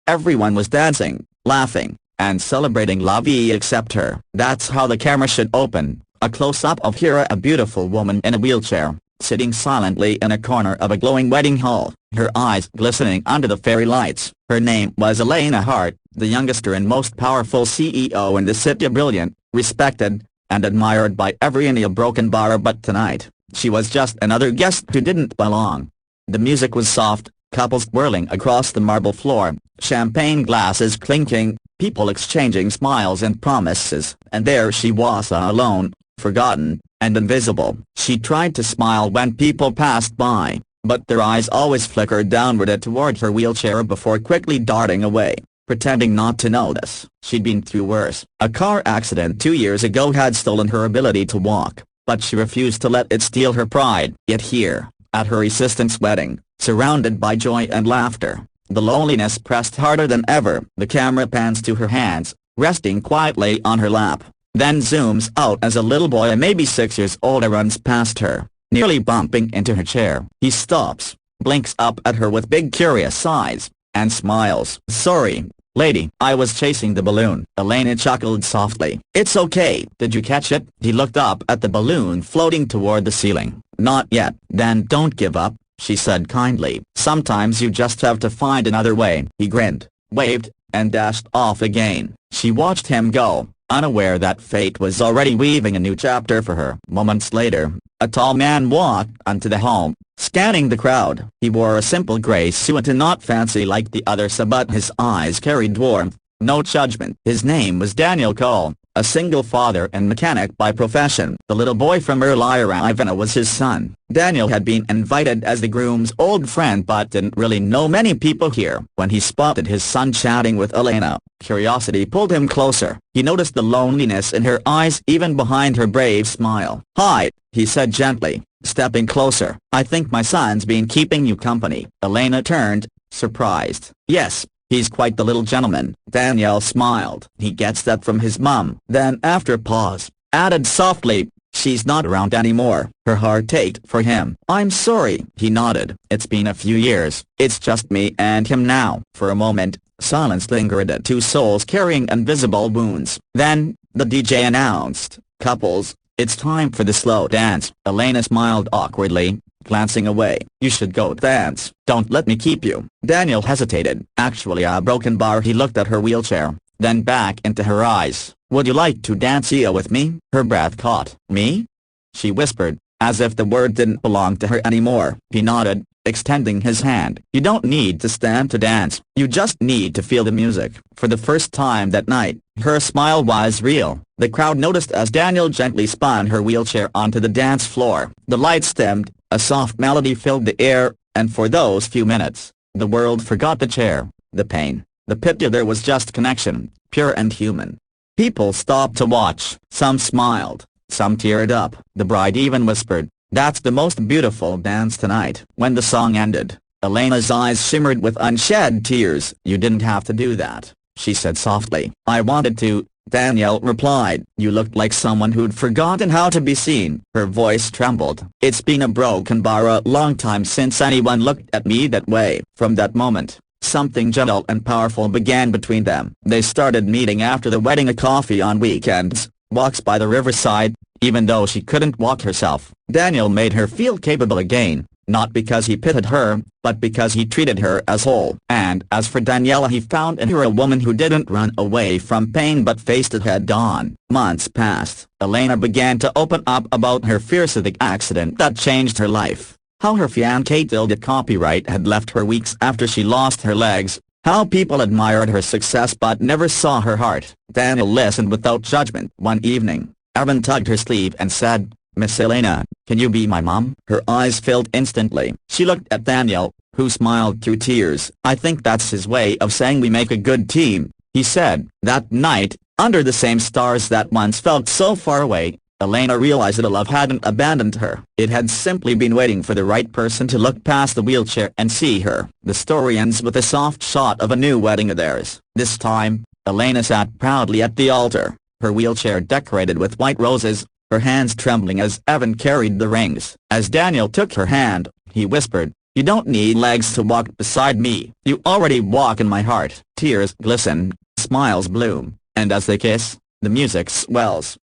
Everyone was dancing, laughing, and celebrating La Vie except her. That's how the camera should open, a close-up of Hira, a beautiful woman in a wheelchair, sitting silently in a corner of a glowing wedding hall, her eyes glistening under the fairy lights. Her name was Elena Hart, the youngest and most powerful CEO in the city, brilliant, respected, and admired by every in a broken bar. But tonight, she was just another guest who didn't belong. The music was soft, couples whirling across the marble floor, champagne glasses clinking, people exchanging smiles and promises, and there she was alone, forgotten, and invisible. She tried to smile when people passed by, but their eyes always flickered downward and toward her wheelchair before quickly darting away, pretending not to notice. She'd been through worse. A car accident 2 years ago had stolen her ability to walk, but she refused to let it steal her pride. Yet here, at her assistant's wedding, surrounded by joy and laughter, the loneliness pressed harder than ever. The camera pans to her hands, resting quietly on her lap, then zooms out as a little boy maybe 6 years old runs past her, nearly bumping into her chair. He stops, blinks up at her with big curious eyes, and smiles. "Sorry, lady, I was chasing the balloon." Elena chuckled softly. "It's okay. Did you catch it?" He looked up at the balloon floating toward the ceiling. "Not yet." "Then don't give up," she said kindly. "Sometimes you just have to find another way." He grinned, waved, and dashed off again. She watched him go, unaware that fate was already weaving a new chapter for her. Moments later, a tall man walked onto the home, scanning the crowd. He wore a simple gray suit and not fancy like the others, but his eyes carried warmth, no judgment. His name was Daniel Cole, a single father and mechanic by profession. The little boy from Ivana was his son. Daniel had been invited as the groom's old friend but didn't really know many people here. When he spotted his son chatting with Elena, curiosity pulled him closer. He noticed the loneliness in her eyes even behind her brave smile. "Hi," he said gently, stepping closer. "I think my son's been keeping you company." Elena turned, surprised. "Yes. He's quite the little gentleman." Danielle smiled. "He gets that from his mum." Then after a pause, added softly, "She's not around anymore." Her heart ached for him. "I'm sorry." He nodded. "It's been a few years. It's just me and him now." For a moment, silence lingered at two souls carrying invisible wounds. Then, the DJ announced, "Couples, it's time for the slow dance." Elena smiled awkwardly, glancing away. "You should go dance." "Don't let me keep you." Daniel hesitated. "Actually, a broken bar." He looked at her wheelchair, then back into her eyes. "Would you like to dance with me?" Her breath caught. "Me?" she whispered, as if the word didn't belong to her anymore. He nodded, extending his hand. "You don't need to stand to dance. You just need to feel the music." For the first time that night, her smile was real. The crowd noticed as Daniel gently spun her wheelchair onto the dance floor. The lights dimmed, a soft melody filled the air, and for those few minutes, the world forgot the chair, the pain, the pity. There was just connection, pure and human. People stopped to watch. Some smiled, some teared up. The bride even whispered, "That's the most beautiful dance tonight." When the song ended, Elena's eyes shimmered with unshed tears. "You didn't have to do that," she said softly. "I wanted to," Danielle replied. "You looked like someone who'd forgotten how to be seen." Her voice trembled. "It's been a broken bar, a long time since anyone looked at me that way." From that moment, something gentle and powerful began between them. They started meeting after the wedding, a coffee on weekends, walks by the riverside. Even though she couldn't walk herself, Daniel made her feel capable again, not because he pitied her, but because he treated her as whole. And as for Daniela, he found in her a woman who didn't run away from pain but faced it head-on. Months passed. Elena began to open up about her fears of the accident that changed her life. How her fiancé Tilda copyright had left her weeks after she lost her legs. How people admired her success but never saw her heart. Daniel listened without judgment. One evening, Evan tugged her sleeve and said, "Miss Elena, can you be my mom?" Her eyes filled instantly. She looked at Daniel, who smiled through tears. "I think that's his way of saying we make a good team," he said. That night, under the same stars that once felt so far away, Elena realized that love hadn't abandoned her. It had simply been waiting for the right person to look past the wheelchair and see her. The story ends with a soft shot of a new wedding of theirs. This time, Elena sat proudly at the altar, her wheelchair decorated with white roses, her hands trembling as Evan carried the rings. As Daniel took her hand, he whispered, "You don't need legs to walk beside me. You already walk in my heart." Tears glisten, smiles bloom, and as they kiss, the music swells.